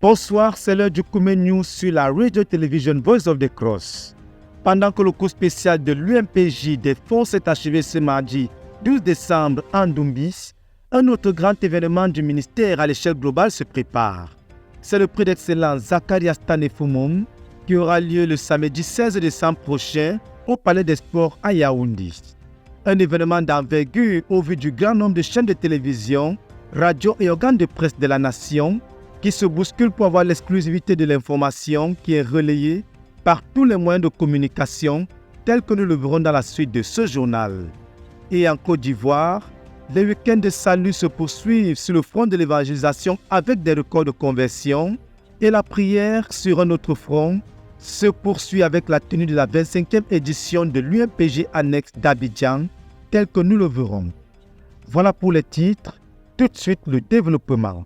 Bonsoir, c'est l'heure du Kume News sur la Radio Television Voice of the Cross. Pendant que le cours spécial de l'UMPJ des fonds s'est achevé ce mardi 12 décembre en Ndumbis, un autre grand événement du ministère à l'échelle globale se prépare. C'est le prix d'excellence Zacharias Tanefumum qui aura lieu le samedi 16 décembre prochain au Palais des Sports à Yaoundé. Un événement d'envergure au vu du grand nombre de chaînes de télévision, radio et organes de presse de la nation qui se bousculent pour avoir l'exclusivité de l'information qui est relayée par tous les moyens de communication tels que nous le verrons dans la suite de ce journal. Et en Côte d'Ivoire, les week-ends de salut se poursuivent sur le front de l'évangélisation avec des records de conversion et la prière sur un autre front se poursuit avec la tenue de la 25e édition de l'UMPJ Annexe d'Abidjan tel que nous le verrons. Voilà pour les titres, tout de suite le développement.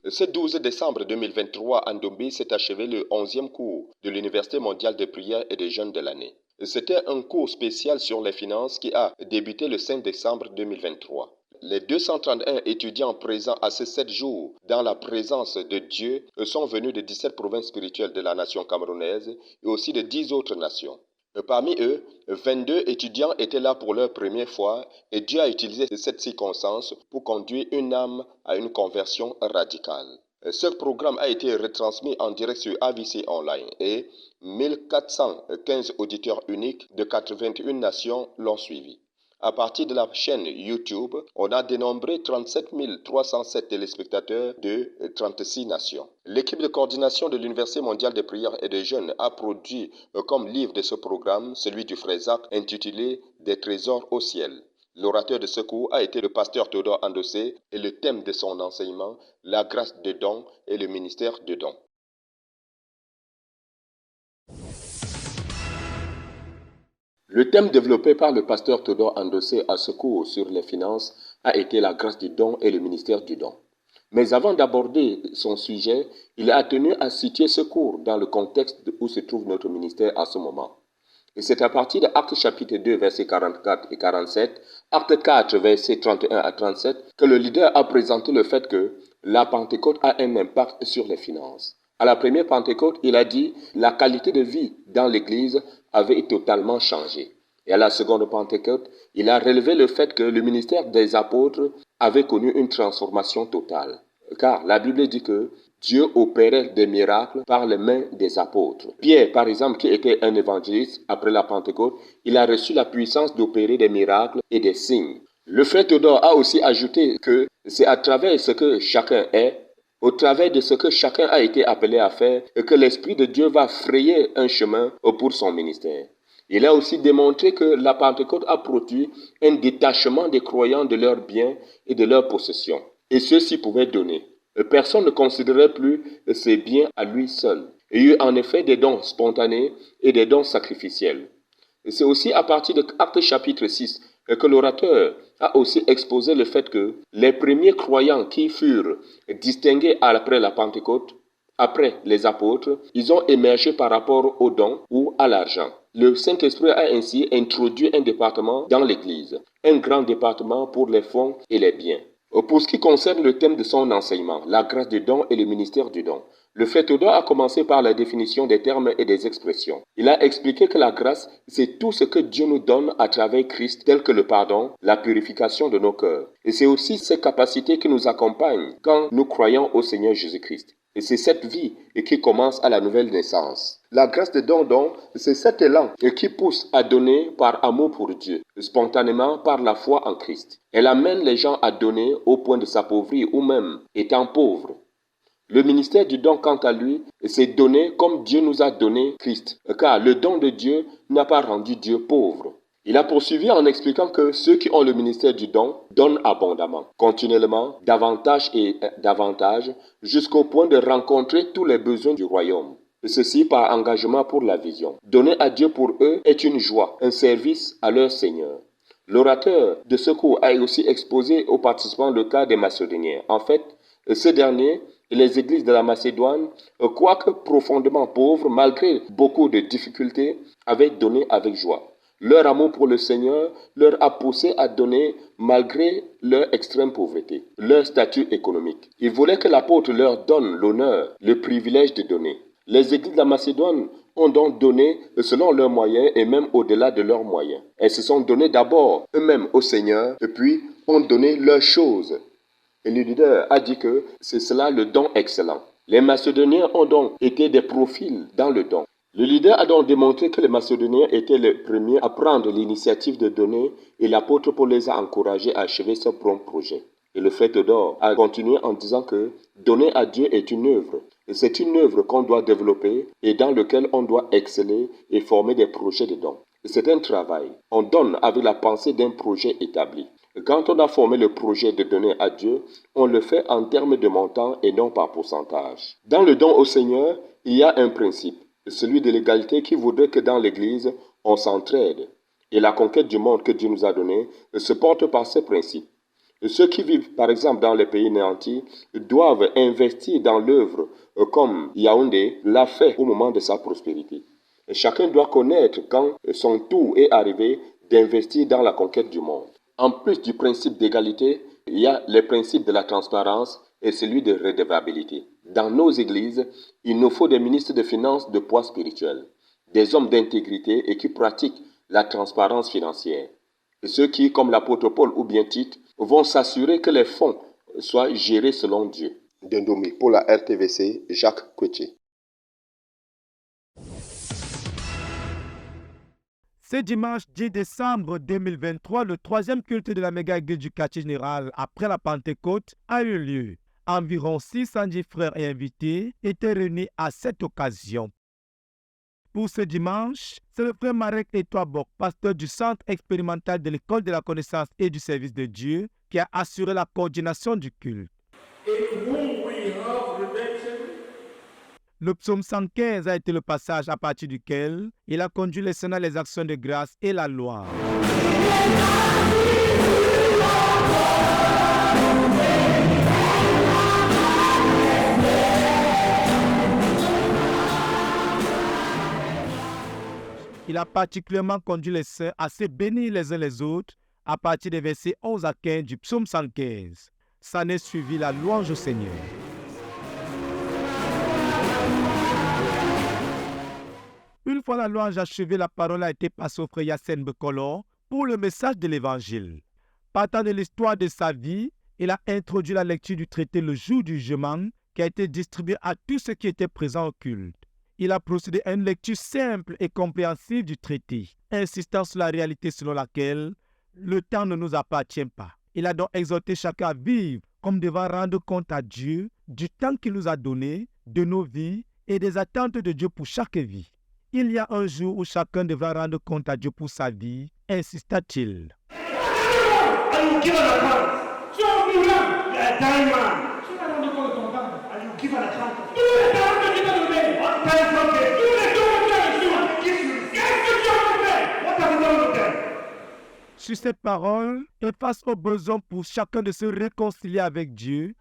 Ce 12 décembre 2023, à Ndombi s'est achevé le 11e cours de l'Université mondiale de prière et des jeunes de l'année. C'était un cours spécial sur les finances qui a débuté le 5 décembre 2023. Les 231 étudiants présents à ces 7 jours dans la présence de Dieu sont venus de 17 provinces spirituelles de la nation camerounaise et aussi de 10 autres nations. Parmi eux, 22 étudiants étaient là pour leur première fois et Dieu a utilisé cette circonstance pour conduire une âme à une conversion radicale. Ce programme a été retransmis en direct sur AVC Online et 1415 auditeurs uniques de 81 nations l'ont suivi. À partir de la chaîne YouTube, on a dénombré 37 307 téléspectateurs de 36 nations. L'équipe de coordination de l'Université mondiale des prières et des jeunes a produit comme livre de ce programme celui du frère Zach intitulé « Des trésors au ciel ». L'orateur de ce cours a été le pasteur Théodore Andossé et le thème de son enseignement, la grâce de don et le ministère de don. Le thème développé par le pasteur Théodore Andossé à ce cours sur les finances a été la grâce du don et le ministère du don. Mais avant d'aborder son sujet, il a tenu à situer ce cours dans le contexte où se trouve notre ministère à ce moment. Et c'est à partir de Actes chapitre 2, versets 44 et 47, Acte 4, versets 31 à 37, que le leader a présenté le fait que la Pentecôte a un impact sur les finances. À la première Pentecôte, il a dit la qualité de vie dans l'Église avait totalement changé. Et à la seconde Pentecôte, il a relevé le fait que le ministère des apôtres avait connu une transformation totale. Car la Bible dit que Dieu opérait des miracles par les mains des apôtres. Pierre, par exemple, qui était un évangéliste après la Pentecôte, il a reçu la puissance d'opérer des miracles et des signes. Le frère Théodore a aussi ajouté que c'est à travers ce que chacun est, au travers de ce que chacun a été appelé à faire, que l'Esprit de Dieu va frayer un chemin pour son ministère. Il a aussi démontré que la Pentecôte a produit un détachement des croyants de leurs biens et de leurs possessions. Et ceux-ci pouvaient donner. Personne ne considérait plus ses biens à lui seul. Il y a eu en effet des dons spontanés et des dons sacrificiels. Et c'est aussi à partir de Actes chapitre 6 que l'orateur a aussi exposé le fait que les premiers croyants qui furent distingués après la Pentecôte, après les apôtres, ils ont émergé par rapport aux dons ou à l'argent. Le Saint-Esprit a ainsi introduit un département dans l'Église, un grand département pour les fonds et les biens. Pour ce qui concerne le thème de son enseignement, la grâce du don et le ministère du don, le frère Théodore a commencé par la définition des termes et des expressions. Il a expliqué que la grâce, c'est tout ce que Dieu nous donne à travers Christ, tel que le pardon, la purification de nos cœurs. Et c'est aussi ces capacités qui nous accompagnent quand nous croyons au Seigneur Jésus-Christ. Et c'est cette vie qui commence à la nouvelle naissance. La grâce de don, c'est cet élan qui pousse à donner par amour pour Dieu, spontanément par la foi en Christ. Elle amène les gens à donner au point de s'appauvrir ou même étant pauvres. Le ministère du don, quant à lui, c'est donner comme Dieu nous a donné Christ, car le don de Dieu n'a pas rendu Dieu pauvre. Il a poursuivi en expliquant que ceux qui ont le ministère du don donnent abondamment, continuellement, davantage et davantage, jusqu'au point de rencontrer tous les besoins du royaume. Ceci par engagement pour la vision. Donner à Dieu pour eux est une joie, un service à leur Seigneur. L'orateur de ce cours a aussi exposé aux participants le cas des Macédoniens. En fait, ces derniers, les églises de la Macédoine, quoique profondément pauvres, malgré beaucoup de difficultés, avaient donné avec joie. Leur amour pour le Seigneur leur a poussé à donner malgré leur extrême pauvreté, leur statut économique. Ils voulaient que l'apôtre leur donne l'honneur, le privilège de donner. Les églises de la Macédoine ont donc donné selon leurs moyens et même au-delà de leurs moyens. Elles se sont données d'abord eux-mêmes au Seigneur et puis ont donné leurs choses. Et le leader a dit que c'est cela le don excellent. Les Macédoniens ont donc été des profils dans le don. Le leader a donc démontré que les Macédoniens étaient les premiers à prendre l'initiative de donner et l'apôtre Paul les a encouragés à achever ce bon projet. Et le frère Théodore a continué en disant que donner à Dieu est une œuvre. Et c'est une œuvre qu'on doit développer et dans laquelle on doit exceller et former des projets de dons. C'est un travail. On donne avec la pensée d'un projet établi. Quand on a formé le projet de donner à Dieu, on le fait en termes de montant et non par pourcentage. Dans le don au Seigneur, il y a un principe, celui de l'égalité qui voudrait que dans l'Église, on s'entraide. Et la conquête du monde que Dieu nous a donné se porte par ces principes. Ceux qui vivent, par exemple, dans les pays nantis, doivent investir dans l'œuvre comme Yaoundé l'a fait au moment de sa prospérité. Et chacun doit connaître quand son tour est arrivé d'investir dans la conquête du monde. En plus du principe d'égalité, il y a les principes de la transparence et celui de redevabilité. Dans nos églises, il nous faut des ministres de finances de poids spirituel, des hommes d'intégrité et qui pratiquent la transparence financière. Et ceux qui, comme l'apôtre Paul ou bien Tite, vont s'assurer que les fonds soient gérés selon Dieu. Dendomi, pour la RTVC, Jacques Coutier. Ce dimanche 10 décembre 2023, le troisième culte de la méga-église du quartier général après la Pentecôte a eu lieu. Environ 610 frères et invités étaient réunis à cette occasion. Pour ce dimanche, c'est le frère Marek Etoabok, pasteur du centre expérimental de l'école de la connaissance et du service de Dieu, qui a assuré la coordination du culte. Le psaume 115 a été le passage à partir duquel il a conduit les saints dans les actions de grâce et la louange. Il a particulièrement conduit les saints à se bénir les uns les autres à partir des versets 11 à 15 du psaume 115. S'en est suivi la louange au Seigneur. Une fois la louange achevée, la parole a été passée au frère Yassine Bekolo pour le message de l'Évangile. Partant de l'histoire de sa vie, il a introduit la lecture du traité le jour du jugement qui a été distribué à tous ceux qui étaient présents au culte. Il a procédé à une lecture simple et compréhensible du traité, insistant sur la réalité selon laquelle le temps ne nous appartient pas. Il a donc exhorté chacun à vivre comme devant rendre compte à Dieu du temps qu'il nous a donné, de nos vies et des attentes de Dieu pour chaque vie. Il y a un jour où chacun devra rendre compte à Dieu pour sa vie, insista-t-il. Sur ces paroles, et face au besoin pour chacun de se réconcilier avec Dieu,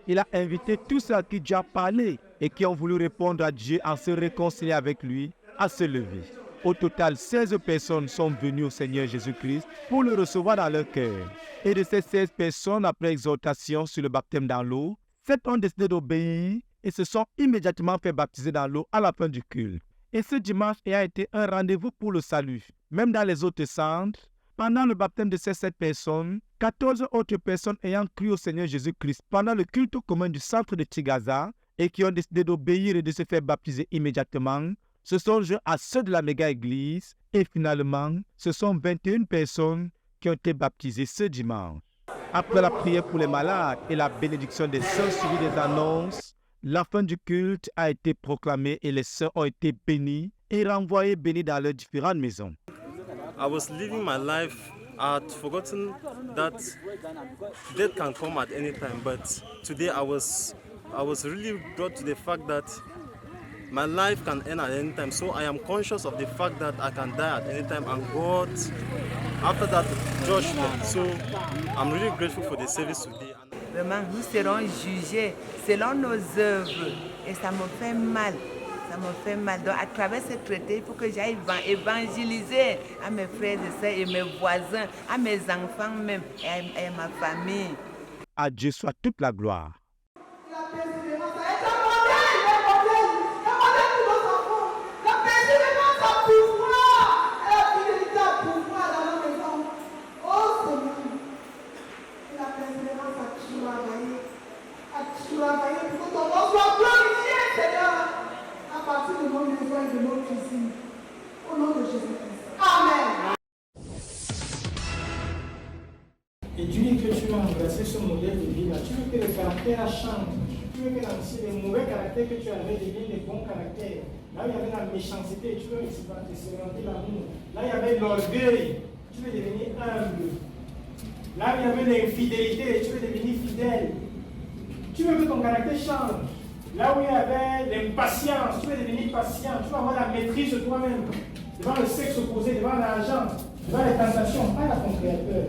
il a invité tous ceux à qui Dieu a parlé et qui ont voulu répondre à Dieu en se réconcilier avec lui à se lever. Au total, 16 personnes sont venues au Seigneur Jésus-Christ pour le recevoir dans leur cœur. Et de ces 16 personnes, après exhortation sur le baptême dans l'eau, 7 ont décidé d'obéir et se sont immédiatement fait baptiser dans l'eau à la fin du culte. Et ce dimanche a été un rendez-vous pour le salut. Même dans les autres centres, pendant le baptême de ces 7 personnes, 14 autres personnes ayant cru au Seigneur Jésus-Christ pendant le culte commun du centre de Tigaza et qui ont décidé d'obéir et de se faire baptiser immédiatement, se sont joints à ceux de la méga-église et finalement, ce sont 21 personnes qui ont été baptisées ce dimanche. Après la prière pour les malades et la bénédiction des saints suivis des annonces, la fin du culte a été proclamée et les saints ont été bénis et renvoyés bénis dans leurs différentes maisons. I was living my life. I had forgotten that death can come at any time, but today I was really brought to the fact that my life can end at any time. So I am conscious of the fact that I can die at any time, and God, after that, judged me. So I'm really grateful for the service today. Vraiment, nous serons jugés selon nos œuvres et ça me fait mal. Ça me fait mal. Donc, à travers ce traité, il faut que j'aille évangéliser à mes frères et sœurs et mes voisins, à mes enfants même et à ma famille. À Dieu soit toute la gloire. La persévérance, c'est un modèle, un modèle pour nos enfants. La persévérance a pouvoir, et la fidélité a pouvoir dans nos maisons. Oh Seigneur, la persévérance a travaillé pour que ton nom soit glorifié, Seigneur, à partir de nos maisons et de nos cuisines. Au nom de Jésus-Christ. Amen. Et Dieu dit que tu as embrassé ce modèle de vie-là. Tu veux que le caractère change. Tu veux que dans les mauvais caractères que tu avais deviennent des bons caractères. Là où il y avait la méchanceté, tu veux expérimenter l'amour. Là où il y avait l'orgueil, tu veux devenir humble. Là où il y avait l'infidélité, tu veux devenir fidèle. Tu veux que ton caractère change. Là où il y avait l'impatience, tu veux devenir patient. Tu veux avoir la maîtrise de toi-même. Devant le sexe opposé, devant l'argent, devant les tentations, pas à ton créateur.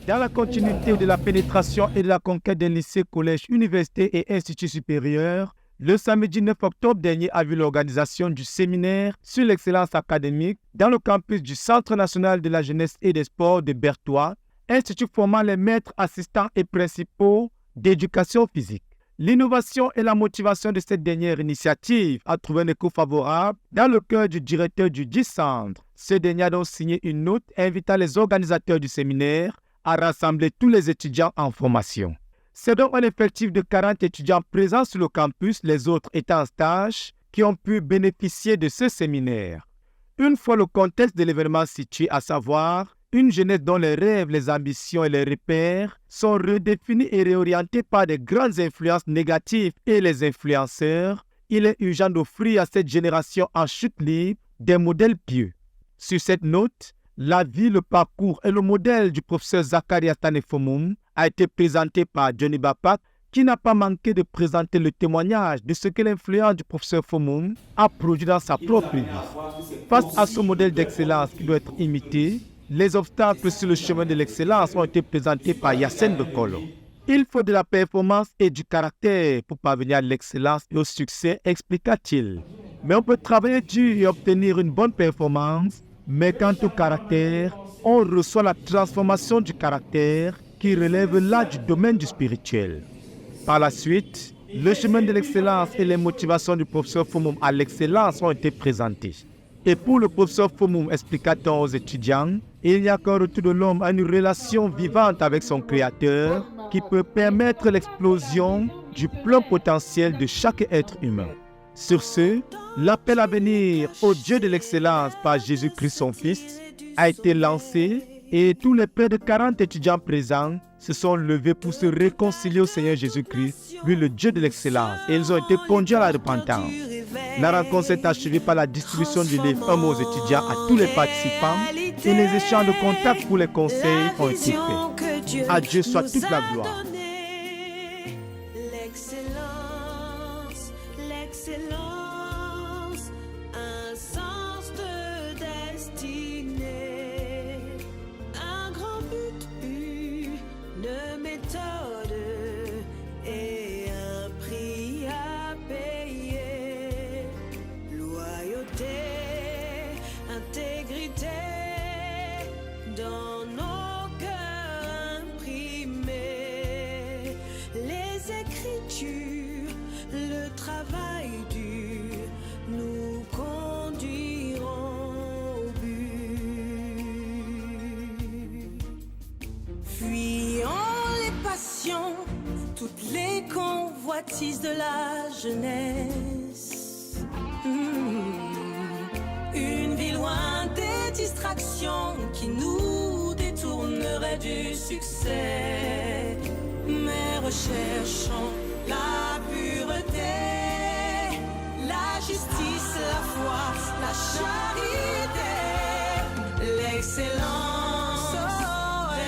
Dans la continuité de la pénétration et de la conquête des lycées, collèges, universités et instituts supérieurs, le samedi 9 octobre dernier a vu l'organisation du séminaire sur l'excellence académique dans le campus du Centre national de la jeunesse et des sports de Berthois, institut formant les maîtres assistants et principaux d'éducation physique. L'innovation et la motivation de cette dernière initiative a trouvé un écho favorable dans le cœur du directeur du dit centre. Ce dernier a donc signé une note invitant les organisateurs du séminaire à rassembler tous les étudiants en formation. C'est donc un effectif de 40 étudiants présents sur le campus, les autres étant en stage, qui ont pu bénéficier de ce séminaire. Une fois le contexte de l'événement situé, à savoir une jeunesse dont les rêves, les ambitions et les repères sont redéfinis et réorientés par de grandes influences négatives et les influenceurs, il est urgent d'offrir à cette génération en chute libre des modèles pieux. Sur cette note, la vie, le parcours et le modèle du professeur Zacharias Tanefomoum a été présenté par Johnny Bapak, qui n'a pas manqué de présenter le témoignage de ce que l'influence du professeur Fomoum a produit dans sa propre vie. Face à ce modèle d'excellence qui doit être imité, les obstacles sur le chemin de l'excellence ont été présentés par Yassine Bekolo. Il faut de la performance et du caractère pour parvenir à l'excellence et au succès, expliqua-t-il. Mais on peut travailler dur et obtenir une bonne performance. Mais quant au caractère, on reçoit la transformation du caractère qui relève là du domaine du spirituel. Par la suite, le chemin de l'excellence et les motivations du professeur Fomoum à l'excellence ont été présentés. Et pour le professeur Fomoum, expliqua-t-on aux étudiants, il n'y a qu'un retour de l'homme à une relation vivante avec son Créateur qui peut permettre l'explosion du plein potentiel de chaque être humain. Sur ce, l'appel à venir au Dieu de l'excellence par Jésus-Christ son Fils a été lancé et tous les près de 40 étudiants présents se sont levés pour se réconcilier au Seigneur Jésus-Christ, lui le Dieu de l'excellence, et ils ont été conduits à la repentance. La rencontre s'est achevée par la distribution du livre Un mot aux étudiants à tous les participants et les échanges de contacts pour les conseils ont été faits. À Dieu soit toute la gloire. L'excellence, un sens de destinée, un grand but, une méthode et un prix à payer. Loyauté, intégrité, dans nos cœurs imprimés, les Écritures, le travail dur, nous conduiront au but. Fuyons les passions, toutes les convoitises de la jeunesse. Une vie loin des distractions qui nous détourneraient du succès. Mais recherchons la pureté, la justice, la foi, la charité, l'excellence,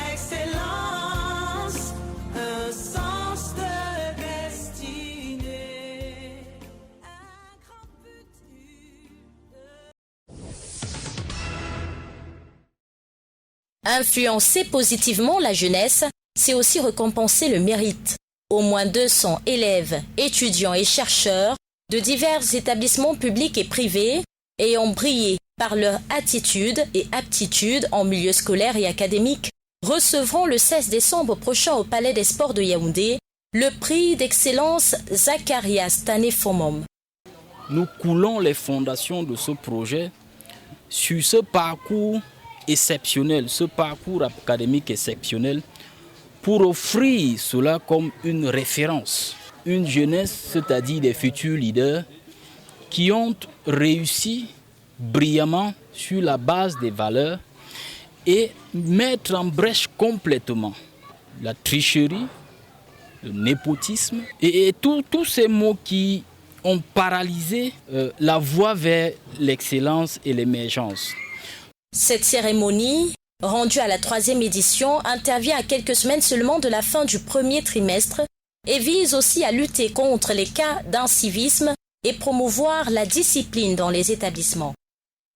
l'excellence, un sens de destinée, un grand but. Influencer positivement la jeunesse, c'est aussi récompenser le mérite. Au moins 200 élèves, étudiants et chercheurs de divers établissements publics et privés ayant brillé par leur attitude et aptitude en milieu scolaire et académique recevront le 16 décembre prochain au Palais des Sports de Yaoundé le prix d'excellence Zacharias Tanefomom. Nous coulons les fondations de ce projet sur ce parcours exceptionnel, ce parcours académique exceptionnel, pour offrir cela comme une référence. Une jeunesse, c'est-à-dire des futurs leaders, qui ont réussi brillamment sur la base des valeurs et mettre en brèche complètement la tricherie, le népotisme et tous ces mots qui ont paralysé la voie vers l'excellence et l'émergence. Cette cérémonie, rendue à la 3e édition, intervient à quelques semaines seulement de la fin du premier trimestre et vise aussi à lutter contre les cas d'incivisme et promouvoir la discipline dans les établissements.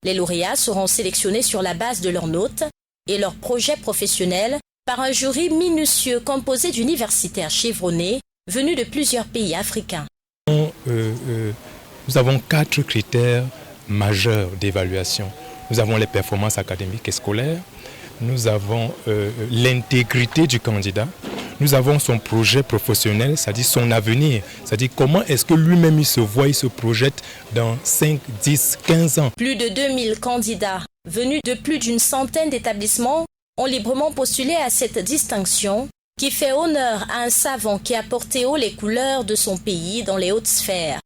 Les lauréats seront sélectionnés sur la base de leurs notes et leurs projets professionnels par un jury minutieux composé d'universitaires chevronnés venus de plusieurs pays africains. Nous avons 4 critères majeurs d'évaluation. Nous avons les performances académiques et scolaires, nous avons l'intégrité du candidat, nous avons son projet professionnel, c'est-à-dire son avenir, c'est-à-dire comment est-ce que lui-même il se voit, il se projette dans 5, 10, 15 ans. Plus de 2000 candidats venus de plus d'une centaine d'établissements ont librement postulé à cette distinction qui fait honneur à un savant qui a porté haut les couleurs de son pays dans les hautes sphères.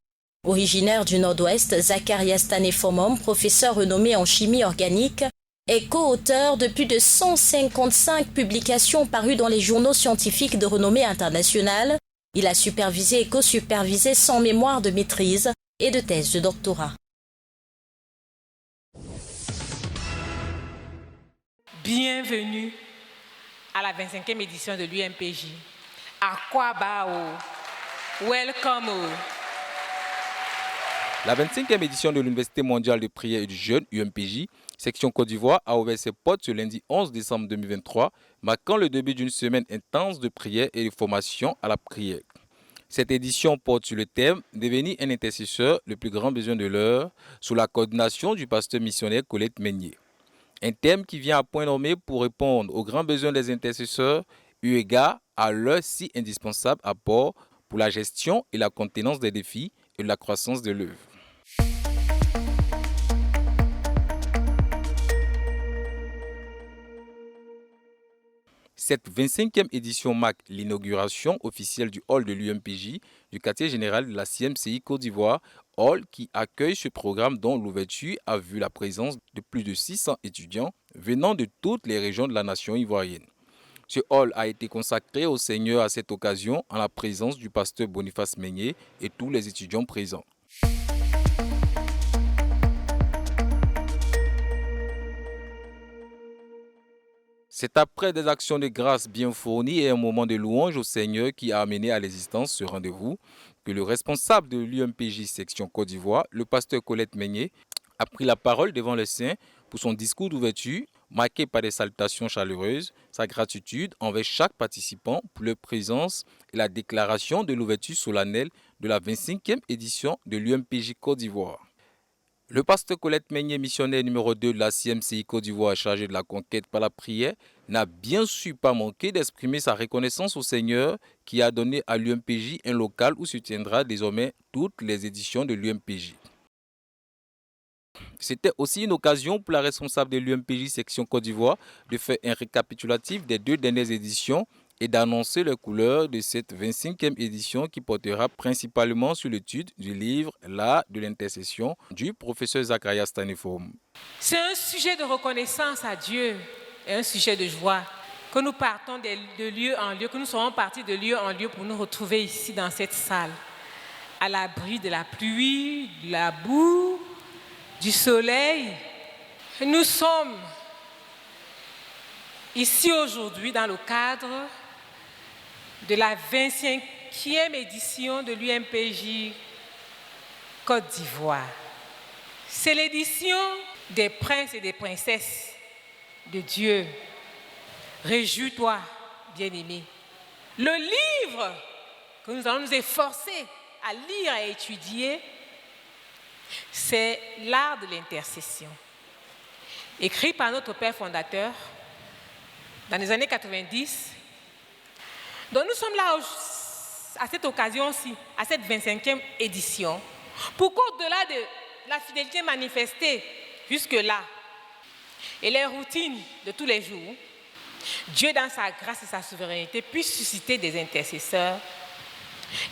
Originaire du Nord-Ouest, Zacharias Tanefomom, professeur renommé en chimie organique, est co-auteur de plus de 155 publications parues dans les journaux scientifiques de renommée internationale. Il a supervisé et co-supervisé 100 mémoires de maîtrise et de thèse de doctorat. Bienvenue à la 25e édition de l'UMPJ. Akwabao. Welcome. La 25e édition de l'Université mondiale de prière et du jeûne, UMPJ, section Côte d'Ivoire, a ouvert ses portes ce lundi 11 décembre 2023, marquant le début d'une semaine intense de prière et de formation à la prière. Cette édition porte sur le thème « Devenir un intercesseur, le plus grand besoin de l'heure » sous la coordination du pasteur missionnaire Colette Meignier. Un thème qui vient à point nommé pour répondre aux grands besoins des intercesseurs, eu égard à leur si indispensable apport pour la gestion et la contenance des défis et la croissance de l'œuvre. Cette 25e édition marque l'inauguration officielle du hall de l'UMPJ, du quartier général de la CMCI Côte d'Ivoire, hall qui accueille ce programme dont l'ouverture a vu la présence de plus de 600 étudiants venant de toutes les régions de la nation ivoirienne. Ce hall a été consacré au Seigneur à cette occasion en la présence du pasteur Boniface Meignier et tous les étudiants présents. C'est après des actions de grâce bien fournies et un moment de louange au Seigneur qui a amené à l'existence ce rendez-vous que le responsable de l'UMPJ section Côte d'Ivoire, le pasteur Colette Meignier, a pris la parole devant les saints pour son discours d'ouverture, marqué par des salutations chaleureuses, sa gratitude envers chaque participant pour leur présence et la déclaration de l'ouverture solennelle de la 25e édition de l'UMPJ Côte d'Ivoire. Le pasteur Colette Meignier, missionnaire numéro 2 de la CMCI Côte d'Ivoire chargé de la conquête par la prière, n'a bien sûr pas manqué d'exprimer sa reconnaissance au Seigneur qui a donné à l'UMPJ un local où se tiendra désormais toutes les éditions de l'UMPJ. C'était aussi une occasion pour la responsable de l'UMPJ section Côte d'Ivoire de faire un récapitulatif des 2 dernières éditions et d'annoncer les couleurs de cette 25e édition qui portera principalement sur l'étude du livre « L'art de l'intercession » du professeur Zacharias Tanefomom. C'est un sujet de reconnaissance à Dieu et un sujet de joie que nous partons de lieu en lieu, que nous serons partis de lieu en lieu pour nous retrouver ici dans cette salle, à l'abri de la pluie, de la boue, du soleil. Nous sommes ici aujourd'hui dans le cadre de la 25e édition de l'UMPJ Côte d'Ivoire. C'est l'édition des princes et des princesses de Dieu. Réjouis-toi, bien-aimé. Le livre que nous allons nous efforcer à lire et à étudier, c'est l'art de l'intercession. Écrit par notre père fondateur dans les années 90. Donc nous sommes là à cette occasion-ci, à cette 25e édition, pour qu'au-delà de la fidélité manifestée jusque-là et les routines de tous les jours, Dieu, dans sa grâce et sa souveraineté, puisse susciter des intercesseurs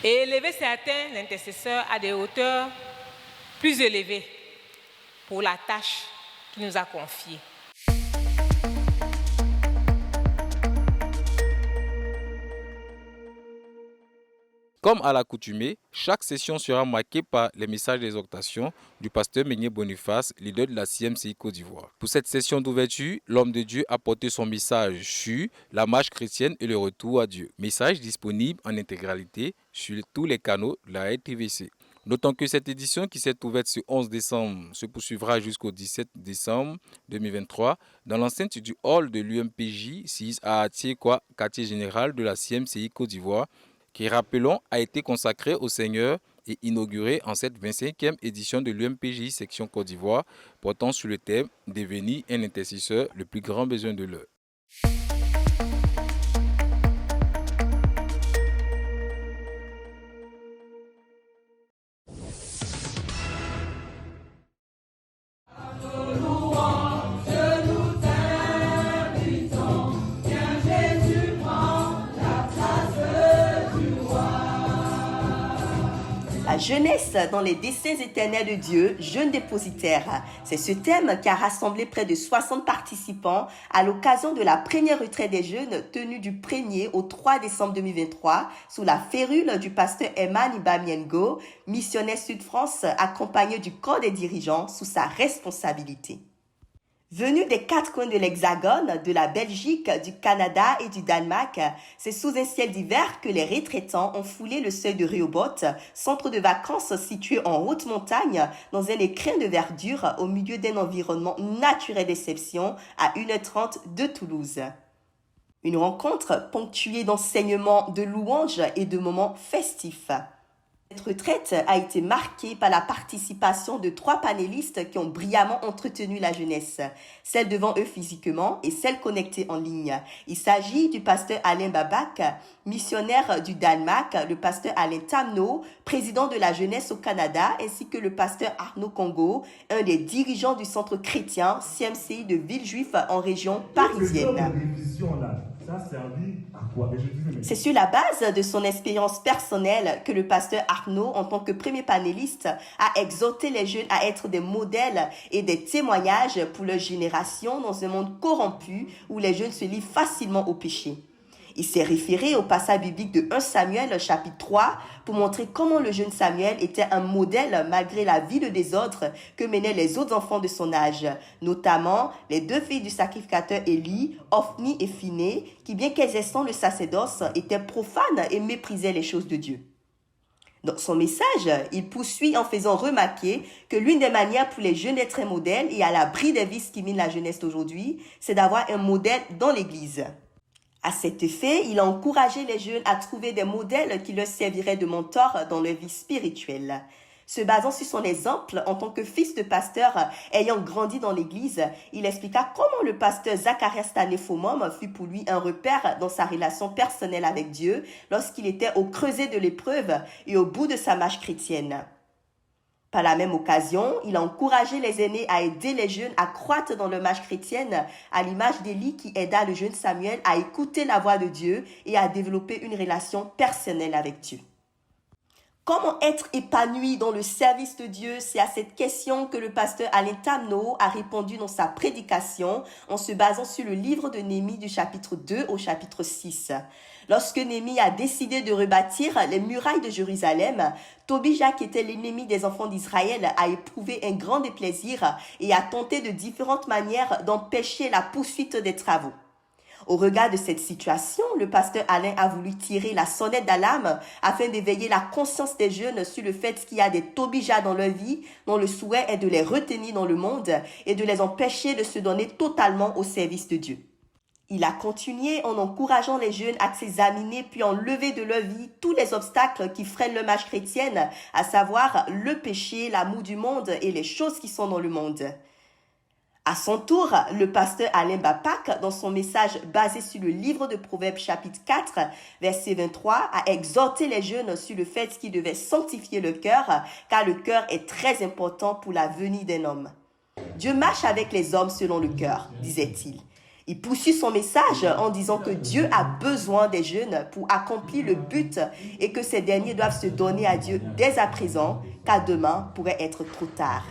et élever certains intercesseurs à des hauteurs plus élevées pour la tâche qu'il nous a confiée. Comme à l'accoutumée, chaque session sera marquée par les messages d'exhortation du pasteur Meigné Boniface, leader de la CMCI Côte d'Ivoire. Pour cette session d'ouverture, l'homme de Dieu a porté son message sur la marche chrétienne et le retour à Dieu. Message disponible en intégralité sur tous les canaux de la RTVC. Notons que cette édition qui s'est ouverte ce 11 décembre se poursuivra jusqu'au 17 décembre 2023 dans l'enceinte du hall de l'UMPJ 6 à Atiekwa, quartier général de la CMCI Côte d'Ivoire, qui, rappelons, a été consacré au Seigneur et inauguré en cette 25e édition de l'UMPJ section Côte d'Ivoire, portant sur le thème « Devenir un intercesseur, le plus grand besoin de l'heure ». La jeunesse dans les desseins éternels de Dieu, jeune dépositaire. C'est ce thème qui a rassemblé près de 60 participants à l'occasion de la première retraite des jeunes tenue du 1er au 3 décembre 2023 sous la férule du pasteur Eman Ibamiengo, missionnaire Sud-France, accompagné du corps des dirigeants sous sa responsabilité. Venus des quatre coins de l'Hexagone, de la Belgique, du Canada et du Danemark, c'est sous un ciel d'hiver que les retraitants ont foulé le seuil de Rehoboth, centre de vacances situé en haute montagne, dans un écrin de verdure au milieu d'un environnement naturel d'exception à 1h30 de Toulouse. Une rencontre ponctuée d'enseignements, de louanges et de moments festifs. Cette retraite a été marquée par la participation de 3 panélistes qui ont brillamment entretenu la jeunesse, celle devant eux physiquement et celle connectée en ligne. Il s'agit du pasteur Alain Babak, missionnaire du Danemark, le pasteur Alain Tamno, président de la jeunesse au Canada, ainsi que le pasteur Arnaud Congo, un des dirigeants du centre chrétien CMCI de Villejuif en région parisienne. C'est sur la base de son expérience personnelle que le pasteur Arnaud, en tant que premier panéliste, a exhorté les jeunes à être des modèles et des témoignages pour leur génération dans un monde corrompu où les jeunes se livrent facilement au péché. Il s'est référé au passage biblique de 1 Samuel chapitre 3 pour montrer comment le jeune Samuel était un modèle malgré la vie de désordre que menaient les autres enfants de son âge, notamment les 2 filles du sacrificateur Élie, Ophni et Phiné, qui bien qu'exerçant le sacerdoce étaient profanes et méprisaient les choses de Dieu. Dans son message, il poursuit en faisant remarquer que l'une des manières pour les jeunes d'être un modèle et à l'abri des vices qui minent la jeunesse d'aujourd'hui, c'est d'avoir un modèle dans l'Église. À cet effet, il a encouragé les jeunes à trouver des modèles qui leur serviraient de mentors dans leur vie spirituelle. Se basant sur son exemple en tant que fils de pasteur ayant grandi dans l'église, il expliqua comment le pasteur Zacharias Tanéphomum fut pour lui un repère dans sa relation personnelle avec Dieu lorsqu'il était au creuset de l'épreuve et au bout de sa marche chrétienne. Par la même occasion, il a encouragé les aînés à aider les jeunes à croître dans leur marche chrétienne, à l'image d'Élie qui aida le jeune Samuel à écouter la voix de Dieu et à développer une relation personnelle avec Dieu. Comment être épanoui dans le service de Dieu? C'est à cette question que le pasteur Alain Tamno a répondu dans sa prédication en se basant sur le livre de Néhémie du chapitre 2 au chapitre 6. Lorsque Néhémie a décidé de rebâtir les murailles de Jérusalem, Tobija, qui était l'ennemi des enfants d'Israël, a éprouvé un grand déplaisir et a tenté de différentes manières d'empêcher la poursuite des travaux. Au regard de cette situation, le pasteur Alain a voulu tirer la sonnette d'alarme afin d'éveiller la conscience des jeunes sur le fait qu'il y a des Tobija dans leur vie dont le souhait est de les retenir dans le monde et de les empêcher de se donner totalement au service de Dieu. Il a continué en encourageant les jeunes à s'examiner puis enlever de leur vie tous les obstacles qui freinent leur marche chrétienne, à savoir le péché, l'amour du monde et les choses qui sont dans le monde. À son tour, le pasteur Alain Bapak, dans son message basé sur le livre de Proverbes chapitre 4, verset 23, a exhorté les jeunes sur le fait qu'ils devaient sanctifier le cœur, car le cœur est très important pour la venue d'un homme. Dieu marche avec les hommes selon le cœur, disait-il. Il poursuit son message en disant que Dieu a besoin des jeunes pour accomplir le but et que ces derniers doivent se donner à Dieu dès à présent, car demain pourrait être trop tard.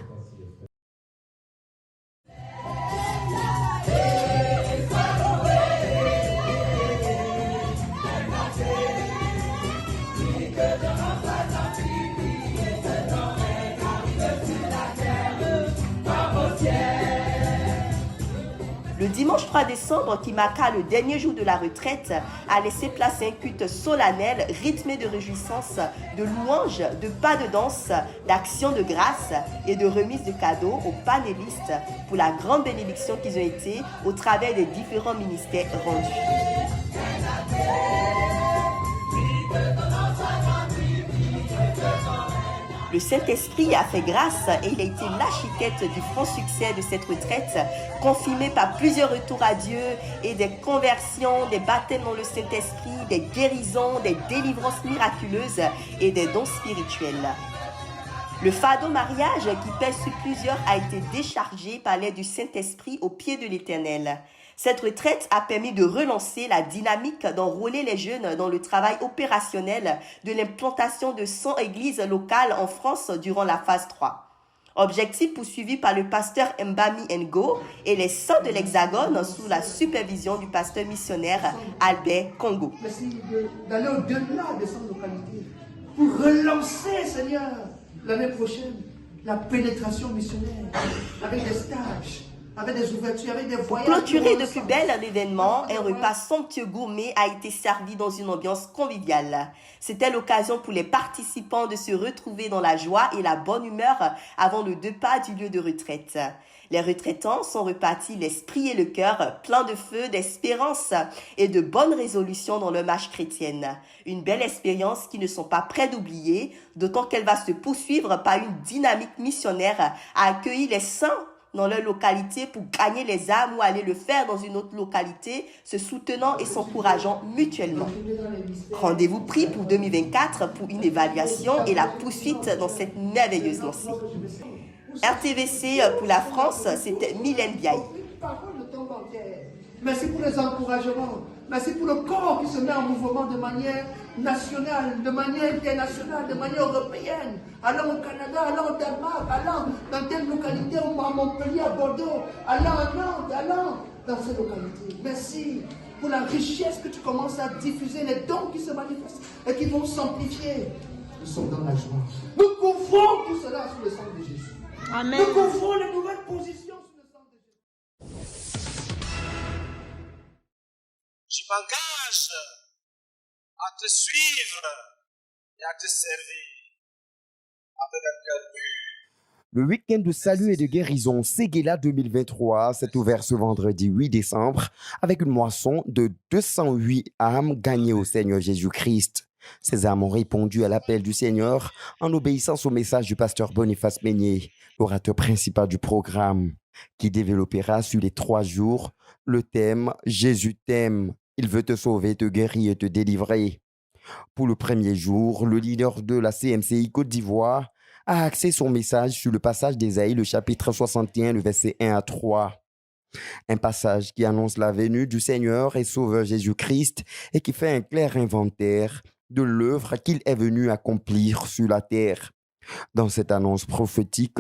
Le dimanche 3 décembre, qui marqua le dernier jour de la retraite, a laissé place à un culte solennel rythmé de réjouissances, de louanges, de pas de danse, d'actions de grâce et de remise de cadeaux aux panélistes pour la grande bénédiction qu'ils ont été au travers des différents ministères rendus. Le Saint-Esprit a fait grâce et il a été l'architecte du franc succès de cette retraite, confirmée par plusieurs retours à Dieu et des conversions, des baptêmes dans le Saint-Esprit, des guérisons, des délivrances miraculeuses et des dons spirituels. Le fardeau mariage qui pèse sur plusieurs a été déchargé par l'aide du Saint-Esprit au pied de l'Éternel. Cette retraite a permis de relancer la dynamique d'enrôler les jeunes dans le travail opérationnel de l'implantation de 100 églises locales en France durant la phase 3. Objectif poursuivi par le pasteur Mbami Ngo et les saints de l'Hexagone sous la supervision du pasteur missionnaire Albert Congo. Merci d'aller au-delà de 100 localités pour relancer, Seigneur, l'année prochaine, la pénétration missionnaire avec des stages, avec des ouvertures, avec des voyages. Pour clôturer de plus belle l'événement, un repas somptueux gourmet a été servi dans une ambiance conviviale. C'était l'occasion pour les participants de se retrouver dans la joie et la bonne humeur avant le départ du lieu de retraite. Les retraitants sont repartis l'esprit et le cœur pleins de feu, d'espérance et de bonnes résolutions dans leur marche chrétienne. Une belle expérience qu'ils ne sont pas prêts d'oublier, d'autant qu'elle va se poursuivre par une dynamique missionnaire à accueillir les saints dans leur localité pour gagner les âmes ou aller le faire dans une autre localité, se soutenant et s'encourageant mutuellement. Rendez-vous pris pour 2024 pour une évaluation et la poursuite dans cette merveilleuse lancée. RTVC pour la France, c'était Mylène Biaï. Merci pour les encouragements. Merci pour le corps qui se met en mouvement de manière nationale, de manière internationale, de manière européenne. Allant au Canada, allant au Danemark, allant dans telle localité, à Montpellier, à Bordeaux, allant à Nantes, allant dans ces localités. Merci pour la richesse que tu commences à diffuser, les dons qui se manifestent et qui vont s'amplifier. Nous sommes dans la joie. Nous couvrons tout cela sous le sang de Jésus. Amen. Nous couvrons les nouvelles positions sous le sang de Jésus. Je m'engage à te suivre et à te servir avec un cœur pur. Le week-end de salut et de guérison Séguéla 2023 s'est ouvert ce vendredi 8 décembre avec une moisson de 208 âmes gagnées au Seigneur Jésus-Christ. Ces âmes ont répondu à l'appel du Seigneur en obéissance au message du pasteur Boniface Meignet, l'orateur principal du programme, qui développera sur les 3 jours le thème « Jésus t'aime, il veut te sauver, te guérir et te délivrer ». Pour le premier jour, le leader de la CMCI Côte d'Ivoire a axé son message sur le passage d'Ésaïe, le chapitre 61, le verset 1 à 3. Un passage qui annonce la venue du Seigneur et Sauveur Jésus-Christ et qui fait un clair inventaire de l'œuvre qu'il est venu accomplir sur la terre. Dans cette annonce prophétique,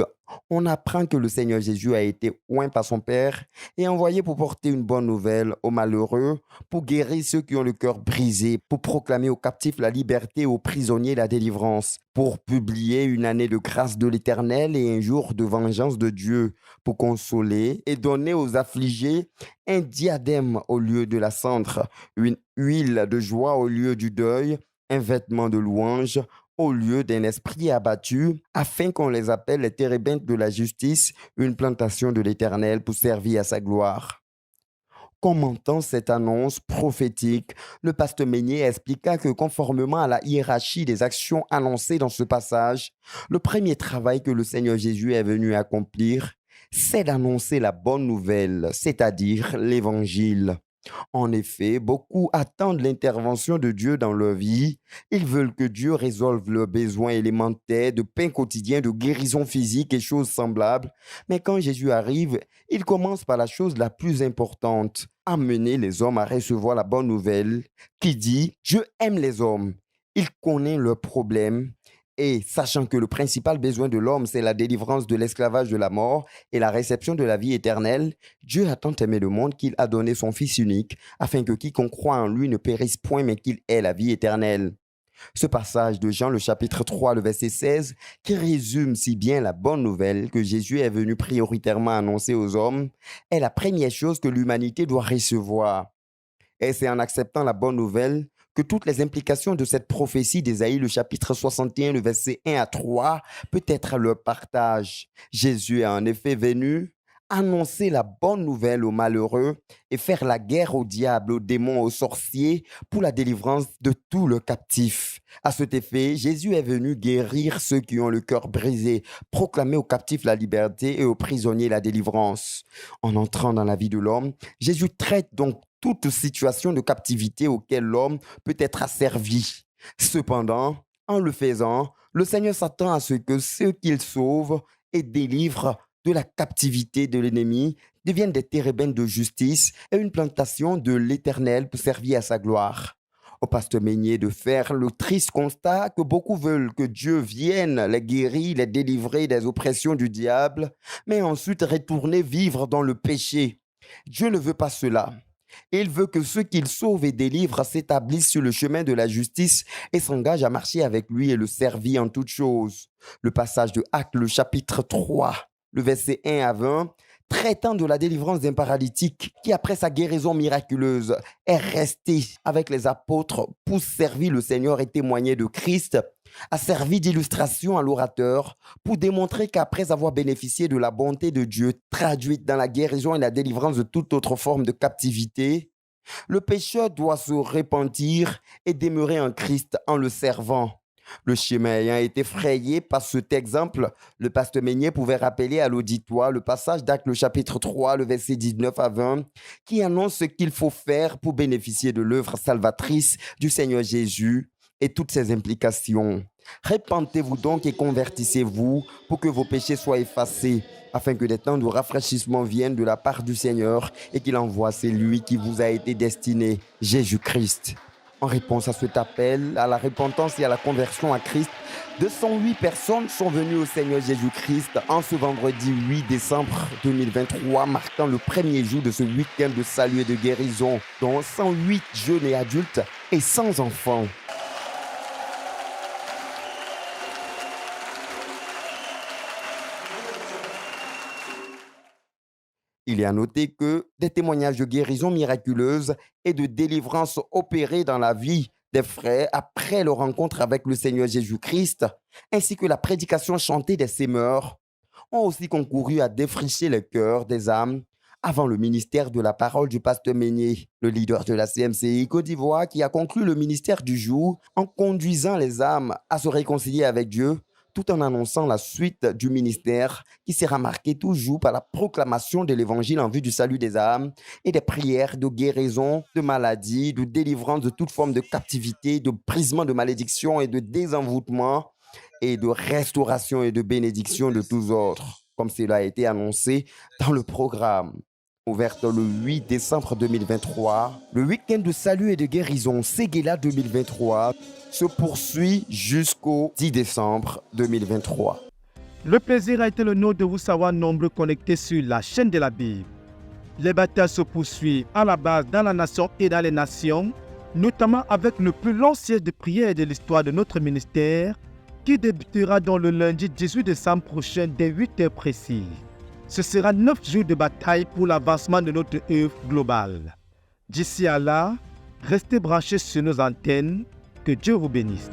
on apprend que le Seigneur Jésus a été oint par son Père et envoyé pour porter une bonne nouvelle aux malheureux, pour guérir ceux qui ont le cœur brisé, pour proclamer aux captifs la liberté et aux prisonniers la délivrance, pour publier une année de grâce de l'Éternel et un jour de vengeance de Dieu, pour consoler et donner aux affligés un diadème au lieu de la cendre, une huile de joie au lieu du deuil, un vêtement de louange au lieu d'un esprit abattu, afin qu'on les appelle les térébintes de la justice, une plantation de l'Éternel pour servir à sa gloire. Commentant cette annonce prophétique, le pasteur Meignet expliqua que conformément à la hiérarchie des actions annoncées dans ce passage, le premier travail que le Seigneur Jésus est venu accomplir, c'est d'annoncer la bonne nouvelle, c'est-à-dire l'Évangile. En effet, beaucoup attendent l'intervention de Dieu dans leur vie. Ils veulent que Dieu résolve leurs besoins élémentaires de pain quotidien, de guérison physique et choses semblables. Mais quand Jésus arrive, il commence par la chose la plus importante, amener les hommes à recevoir la bonne nouvelle qui dit « Dieu aime les hommes ». Il connaît leurs problèmes. Et sachant que le principal besoin de l'homme, c'est la délivrance de l'esclavage de la mort et la réception de la vie éternelle, Dieu a tant aimé le monde qu'il a donné son Fils unique, afin que quiconque croit en lui ne périsse point, mais qu'il ait la vie éternelle. Ce passage de Jean, le chapitre 3, le verset 16, qui résume si bien la bonne nouvelle que Jésus est venu prioritairement annoncer aux hommes, est la première chose que l'humanité doit recevoir. Et c'est en acceptant la bonne nouvelle que toutes les implications de cette prophétie d'Ésaïe, le chapitre 61, le verset 1 à 3, peut être leur partage. Jésus est en effet venu annoncer la bonne nouvelle aux malheureux et faire la guerre au diable, aux démons, aux sorciers pour la délivrance de tous les captifs. À cet effet, Jésus est venu guérir ceux qui ont le cœur brisé, proclamer aux captifs la liberté et aux prisonniers la délivrance. En entrant dans la vie de l'homme, Jésus traite donc toute situation de captivité auquel l'homme peut être asservi. Cependant, en le faisant, le Seigneur s'attend à ce que ceux qu'il sauve et délivre de la captivité de l'ennemi deviennent des térébènes de justice et une plantation de l'Éternel pour servir à sa gloire. Au pasteur Meignet de faire le triste constat que beaucoup veulent que Dieu vienne les guérir, les délivrer des oppressions du diable, mais ensuite retourner vivre dans le péché. Dieu ne veut pas cela. Il veut que ceux qu'il sauve et délivre s'établissent sur le chemin de la justice et s'engagent à marcher avec lui et le servir en toutes choses. Le passage de Actes, le chapitre 3, le verset 1 à 20, traitant de la délivrance d'un paralytique qui, après sa guérison miraculeuse, est resté avec les apôtres pour servir le Seigneur et témoigner de Christ, a servi d'illustration à l'orateur pour démontrer qu'après avoir bénéficié de la bonté de Dieu traduite dans la guérison et la délivrance de toute autre forme de captivité, le pécheur doit se repentir et demeurer en Christ en le servant. Le chemin ayant été frayé par cet exemple, le pasteur Meignet pouvait rappeler à l'auditoire le passage d'Actes le chapitre 3, le verset 19 à 20, qui annonce ce qu'il faut faire pour bénéficier de l'œuvre salvatrice du Seigneur Jésus et toutes ses implications. Repentez-vous donc et convertissez-vous pour que vos péchés soient effacés, afin que des temps de rafraîchissement viennent de la part du Seigneur et qu'il envoie celui qui vous a été destiné, Jésus-Christ. En réponse à cet appel, à la repentance et à la conversion à Christ, 208 personnes sont venues au Seigneur Jésus-Christ en ce vendredi 8 décembre 2023, marquant le premier jour de ce week-end de salut et de guérison, dont 108 jeunes et adultes et 100 enfants. Il est à noter que des témoignages de guérison miraculeuse et de délivrance opérés dans la vie des frères après leur rencontre avec le Seigneur Jésus-Christ, ainsi que la prédication chantée des semeurs, ont aussi concouru à défricher le cœur des âmes avant le ministère de la parole du pasteur Meignet, le leader de la CMCI Côte d'Ivoire, qui a conclu le ministère du jour en conduisant les âmes à se réconcilier avec Dieu, tout en annonçant la suite du ministère qui sera marqué toujours par la proclamation de l'évangile en vue du salut des âmes et des prières de guérison, de maladies, de délivrance de toute forme de captivité, de brisement de malédiction et de désenvoûtement et de restauration et de bénédiction de tous ordres, comme cela a été annoncé dans le programme. Ouverte le 8 décembre 2023, le week-end de salut et de guérison Séguéla 2023 se poursuit jusqu'au 10 décembre 2023. Le plaisir a été le nôtre de vous savoir nombreux connectés sur la chaîne de la Bible. Les batailles se poursuivent à la base dans la nation et dans les nations, notamment avec le plus long siège de prière de l'histoire de notre ministère, qui débutera dans le lundi 18 décembre prochain dès 8h précis. Ce sera 9 jours de bataille pour l'avancement de notre œuvre globale. D'ici à là, restez branchés sur nos antennes. Que Dieu vous bénisse.